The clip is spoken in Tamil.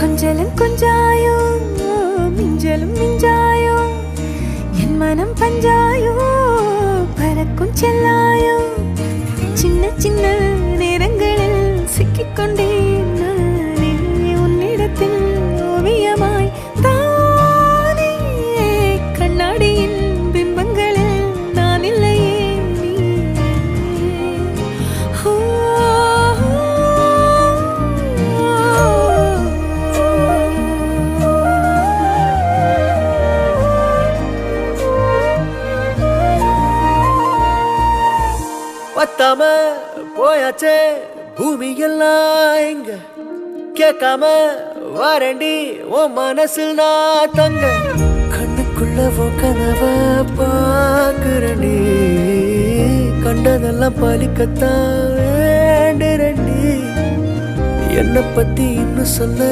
கொஞ்சலும் கொஞ்சாயோ மிஞ்சலும் மிஞ்சாயோ என் மனம் பஞ்சாயோ பறக்கும் செல்லாயோ சின்ன சின்ன நேரங்களில் சிக்கிக்கொண்டேன் நானே உன்னிடத்தில் ஓவியமாய் தானே கண்ணாடியின் பிம்பங்களில் நான் இல்லையே பத்தாம போயாச்சே பூமி எல்லாம் இங்க கேட்காம வாரண்டி உன் மனசில் நான் தங்க கண்ணுக்குள்ள உன் கனவ பாக்குறண்டி கண்டதெல்லாம் பலிக்கத்தான் வேண்டுறண்டி என்னை பத்தி இன்னும் சொல்ல